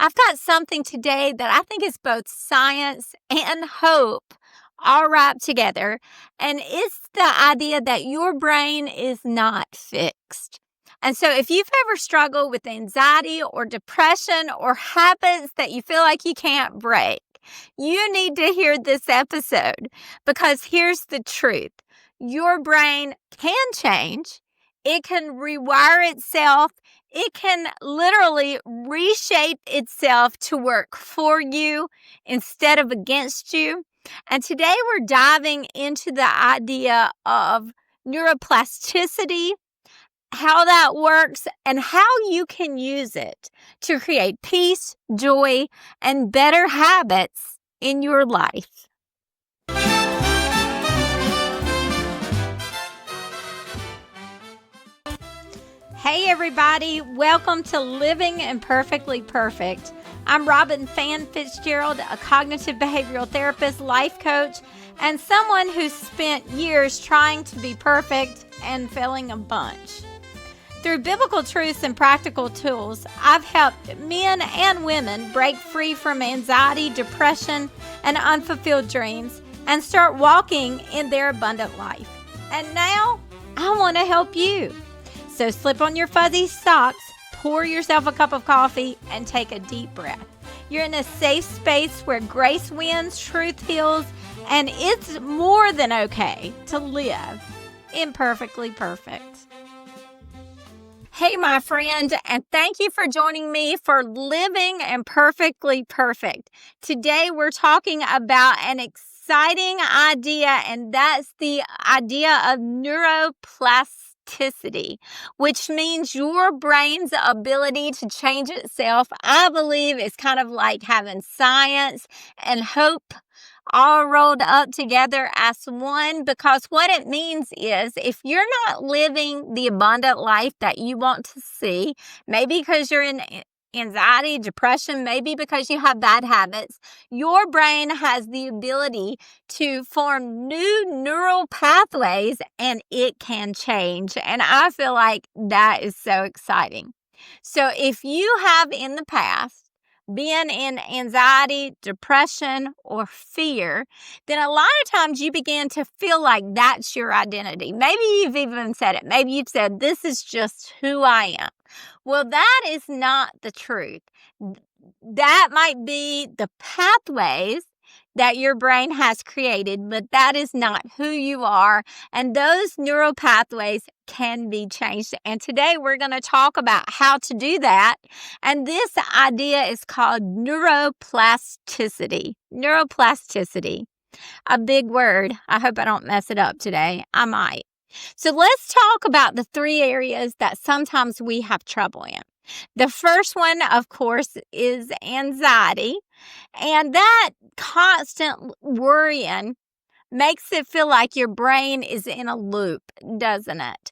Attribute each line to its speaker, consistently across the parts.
Speaker 1: I've got something today that I think is both science and hope all wrapped together. And it's the idea that your brain is not fixed. And so, if you've ever struggled with anxiety or depression or habits that you feel like you can't break, you need to hear this episode because here's the truth. Your brain can change. It can rewire itself. It can literally reshape itself to work for you instead of against you. And today we're diving into the idea of neuroplasticity, how that works, and how you can use it to create peace, joy, and better habits in your life. Hey everybody, welcome to Living Imperfectly Perfect. I'm Robin Fan Fitzgerald, a cognitive behavioral therapist, life coach, and someone who's spent years trying to be perfect and failing a bunch. Through biblical truths and practical tools, I've helped men and women break free from anxiety, depression, and unfulfilled dreams and start walking in their abundant life. And now, I want to help you. So slip on your fuzzy socks, pour yourself a cup of coffee, and take a deep breath. You're in a safe space where grace wins, truth heals, and it's more than okay to live imperfectly perfect. Hey, my friend, and thank you for joining me for Living Imperfectly Perfect. Today, we're talking about an exciting idea, and that's the idea of neuroplasticity, which means your brain's ability to change itself. I believe is kind of like having science and hope all rolled up together as one, because what it means is if you're not living the abundant life that you want to see, maybe because you're in anxiety, depression, maybe because you have bad habits, your brain has the ability to form new neural pathways and it can change. And I feel like that is so exciting. So if you have in the past been in anxiety, depression, or fear, then a lot of times you begin to feel like that's your identity. Maybe you've even said it. Maybe you've said, this is just who I am. Well, that is not the truth. That might be the pathways that your brain has created, but that is not who you are. And those neural pathways can be changed. And today we're going to talk about how to do that. And this idea is called neuroplasticity. Neuroplasticity, a big word. I hope I don't mess it up today. I might. So let's talk about the three areas that sometimes we have trouble in. The first one, of course, is anxiety. And that constant worrying makes it feel like your brain is in a loop, doesn't it?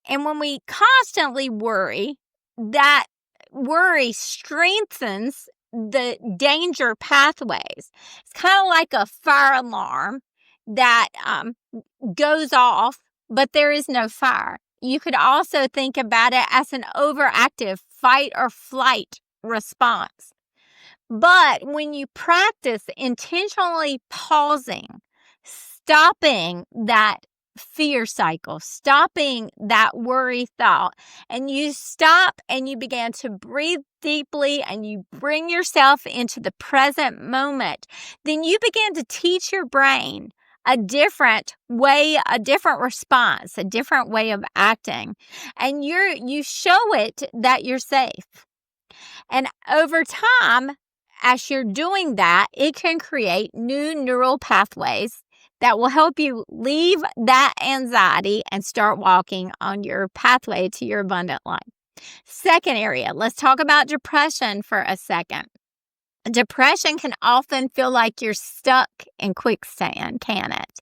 Speaker 1: And when we constantly worry, that worry strengthens the danger pathways. It's kind of like a fire alarm that goes off, but there is no fire. You could also think about it as an overactive fight or flight response. But when you practice intentionally pausing, stopping that fear cycle, stopping that worry thought, and you stop and you begin to breathe deeply and you bring yourself into the present moment, then you begin to teach your brain a different way, a different response, a different way of acting. And you show it that you're safe. And over time, as you're doing that, it can create new neural pathways that will help you leave that anxiety and start walking on your pathway to your abundant life. Second area, let's talk about depression for a second. Depression can often feel like you're stuck in quicksand, can it?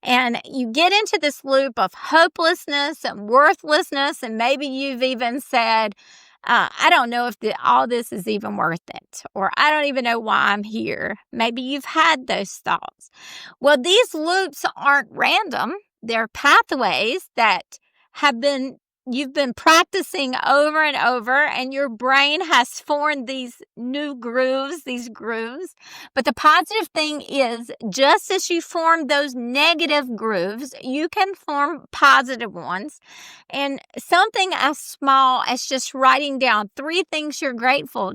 Speaker 1: And you get into this loop of hopelessness and worthlessness, and maybe you've even said, I don't know if all this is even worth it, or I don't even know why I'm here. Maybe you've had those thoughts. Well, these loops aren't random. They're pathways that have been You've been practicing over and over, and your brain has formed these grooves. But the positive thing is, just as you form those negative grooves, you can form positive ones. And something as small as just writing down 3 things you're grateful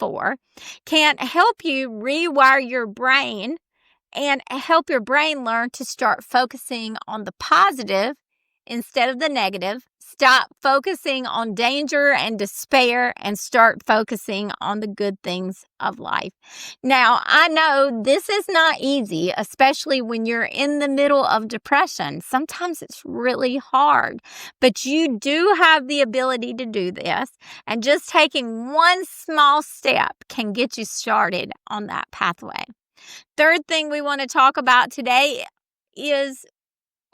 Speaker 1: for can help you rewire your brain and help your brain learn to start focusing on the positive instead of the negative. Stop focusing on danger and despair and start focusing on the good things of life. Now, I know this is not easy, especially when you're in the middle of depression. Sometimes it's really hard, but you do have the ability to do this. And just taking one small step can get you started on that pathway. Third thing we want to talk about today is,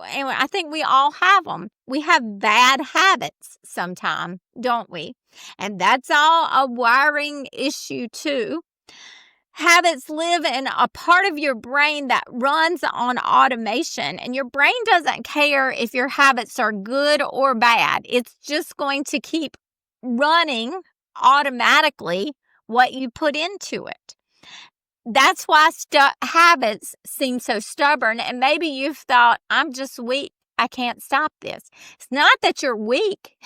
Speaker 1: and I think we all have them. We have bad habits sometimes, don't we? And that's all a wiring issue too. Habits live in a part of your brain that runs on automation, and your brain doesn't care if your habits are good or bad. It's just going to keep running automatically what you put into it. That's why habits seem so stubborn. And maybe you've thought, I'm just weak. I can't stop this. It's not that you're weak.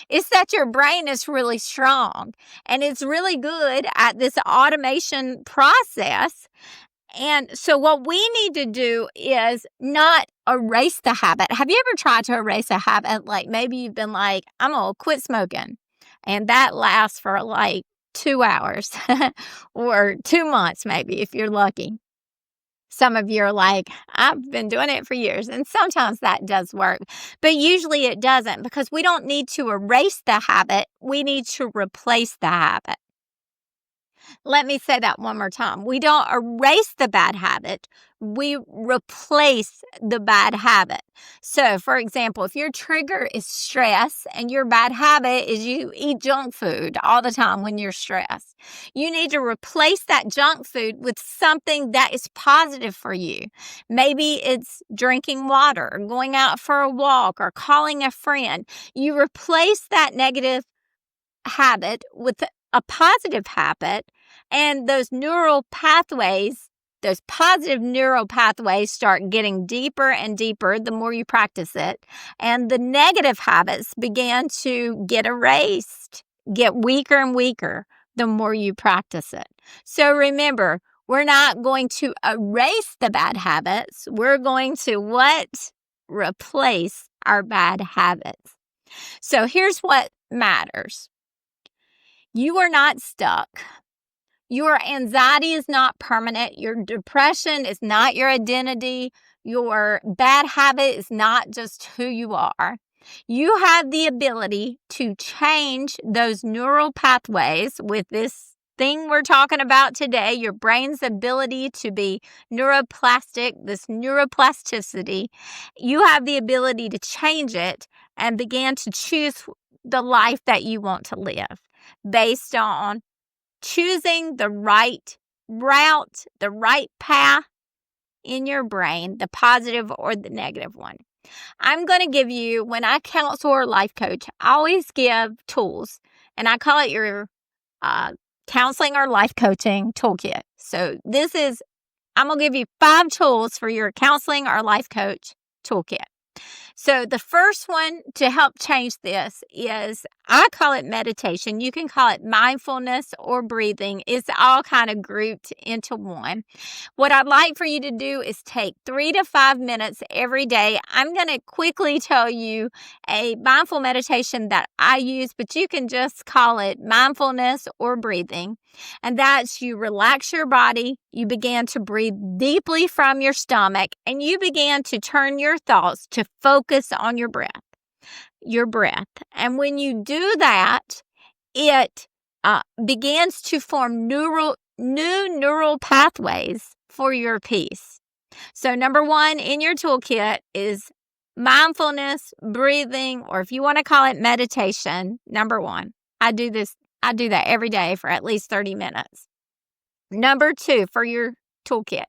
Speaker 1: It's that your brain is really strong and it's really good at this automation process. And so what we need to do is not erase the habit. Have you ever tried to erase a habit? Like maybe you've been like, I'm going to quit smoking. And that lasts for like 2 hours or 2 months, maybe, if you're lucky. Some of you are like, I've been doing it for years. And sometimes that does work, but usually it doesn't, because we don't need to erase the habit. We need to replace the habit. Let me say that one more time. We don't erase the bad habit. We replace the bad habit. So, for example, if your trigger is stress and your bad habit is you eat junk food all the time when you're stressed, you need to replace that junk food with something that is positive for you. Maybe it's drinking water, or going out for a walk, or calling a friend. You replace that negative habit with a positive habit, and those positive neural pathways start getting deeper and deeper the more you practice it, and the negative habits begin to get erased, get weaker and weaker the more you practice it. So remember, we're not going to erase the bad habits. We're going to replace our bad habits. So here's what matters. You are not stuck. Your anxiety is not permanent. Your depression is not your identity. Your bad habit is not just who you are. You have the ability to change those neural pathways with this thing we're talking about today, your brain's ability to be neuroplastic, this neuroplasticity. You have the ability to change it and begin to choose the life that you want to live based on choosing the right route, the right path in your brain, the positive or the negative one. I'm going to give you, when I counsel or life coach, I always give tools, and I call it your counseling or life coaching toolkit. So I'm going to give you 5 tools for your counseling or life coach toolkit. So the first one to help change this is, I call it meditation. You can call it mindfulness or breathing. It's all kind of grouped into one. What I'd like for you to do is take 3 to 5 minutes every day. I'm going to quickly tell you a mindful meditation that I use, but you can just call it mindfulness or breathing. And that's, you relax your body, you begin to breathe deeply from your stomach, and you begin to turn your thoughts to focus on your breath. And when you do that, it begins to form new neural pathways for your peace. So number 1 in your toolkit is mindfulness, breathing, or if you want to call it meditation. Number 1, I do that every day for at least 30 minutes. Number 2 for your toolkit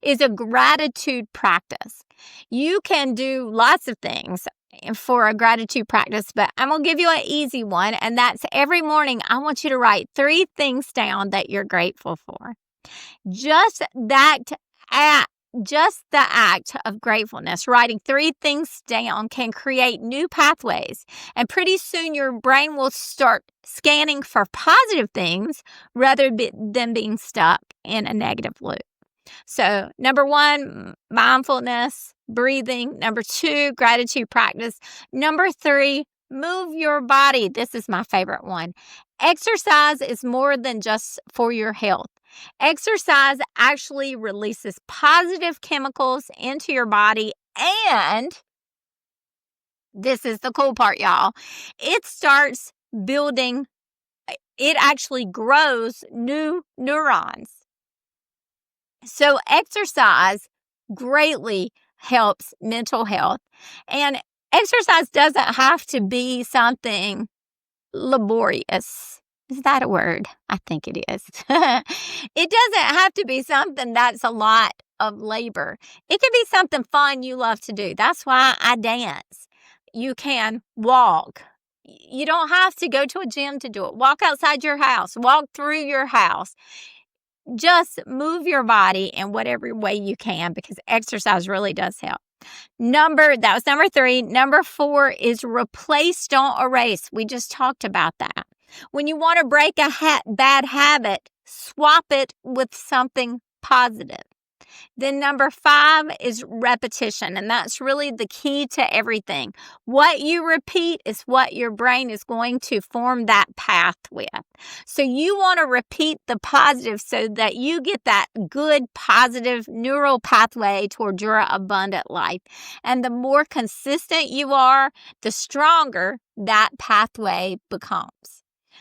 Speaker 1: is a gratitude practice. You can do lots of things. for a gratitude practice, but I'm going to give you an easy one. And that's every morning, I want you to write 3 things down that you're grateful for. Just that act, just the act of gratefulness, writing 3 things down can create new pathways. And pretty soon your brain will start scanning for positive things rather than being stuck in a negative loop. So, number 1, mindfulness, breathing. Number 2, gratitude practice. Number 3, move your body. This is my favorite one. Exercise is more than just for your health. Exercise actually releases positive chemicals into your body, and this is the cool part, y'all. It starts building, it actually grows new neurons. So exercise greatly helps mental health. And exercise doesn't have to be something laborious. Is that a word? I think it is. It doesn't have to be something that's a lot of labor. It can be something fun you love to do. That's why I dance. You can walk. You don't have to go to a gym to do it. Walk outside your house. Walk through your house. Just move your body in whatever way you can, because exercise really does help. That was number 3. Number 4 is replace, don't erase. We just talked about that. When you want to break a bad habit, swap it with something positive. Then number 5 is repetition, and that's really the key to everything. What you repeat is what your brain is going to form that path with. So you want to repeat the positive so that you get that good, positive neural pathway toward your abundant life. And the more consistent you are, the stronger that pathway becomes.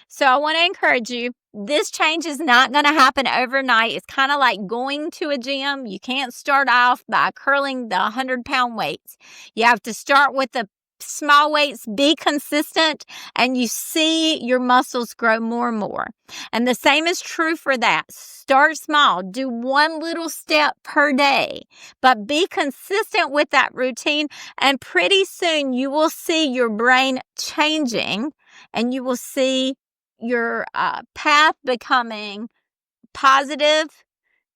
Speaker 1: So I want to encourage you. This change is not going to happen overnight. It's kind of like going to a gym. You can't start off by curling the 100-pound weights. You have to start with the small weights, be consistent, and you see your muscles grow more and more. And the same is true for that. Start small. Do one little step per day, but be consistent with that routine. And pretty soon you will see your brain changing, and you will see your path becoming positive.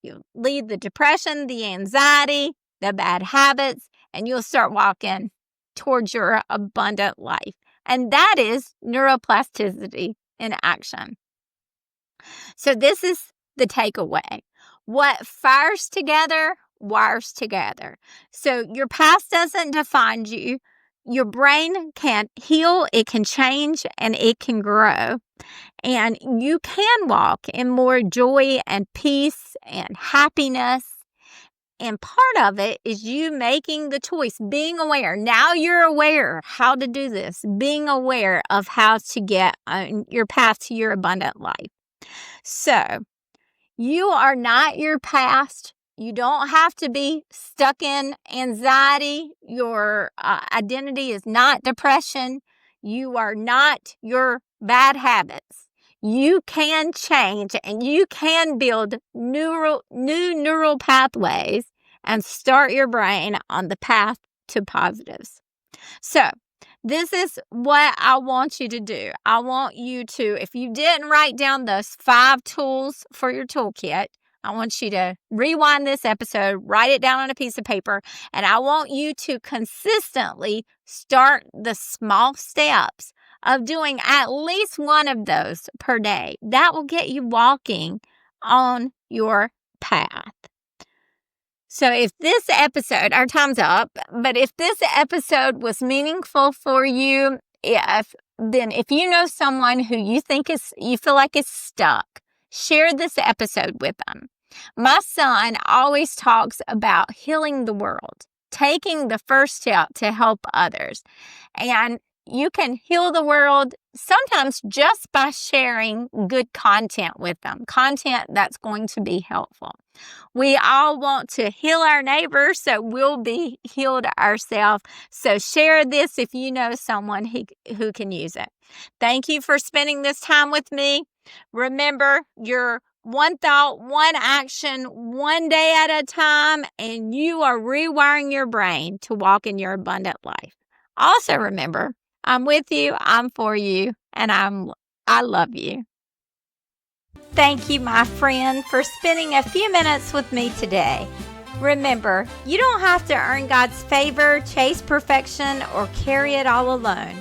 Speaker 1: You leave the depression, the anxiety, the bad habits, and you'll start walking towards your abundant life. And that is neuroplasticity in action. So this is the takeaway. What fires together, wires together. So your past doesn't define you. Your brain can heal, it can change, and it can grow. And you can walk in more joy and peace and happiness. And part of it is you making the choice, being aware. Now you're aware how to do this, being aware of how to get on your path to your abundant life. So you are not your past. You don't have to be stuck in anxiety. Your identity is not depression. You are not your bad habits. You can change, and you can build new neural pathways and start your brain on the path to positives. So this is what I want you to do. I want you to, if you didn't write down those 5 tools for your toolkit, I want you to rewind this episode, write it down on a piece of paper, and I want you to consistently start the small steps of doing at least one of those per day. That will get you walking on your path. So if this episode, our time's up, but if this episode was meaningful for you, if you know someone who you feel like is stuck, share this episode with them. My son always talks about healing the world, taking the first step to help others. And you can heal the world sometimes just by sharing good content with them, content that's going to be helpful. We all want to heal our neighbors, so we'll be healed ourselves. So share this if you know someone who can use it. Thank you for spending this time with me. Remember, you're one thought, one action, one day at a time, and you are rewiring your brain to walk in your abundant life. Also remember, I'm with you, I'm for you, and I love you. Thank you, my friend, for spending a few minutes with me today. Remember, you don't have to earn God's favor, chase perfection, or carry it all alone.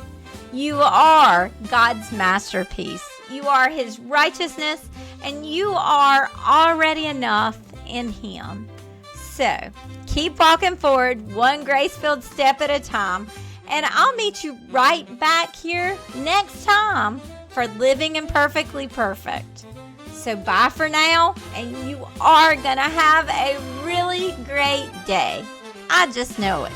Speaker 1: You are God's masterpiece. You are His righteousness, and you are already enough in Him. So, keep walking forward one grace-filled step at a time, and I'll meet you right back here next time for Living Imperfectly Perfect. So bye for now, and you are going to have a really great day. I just know it.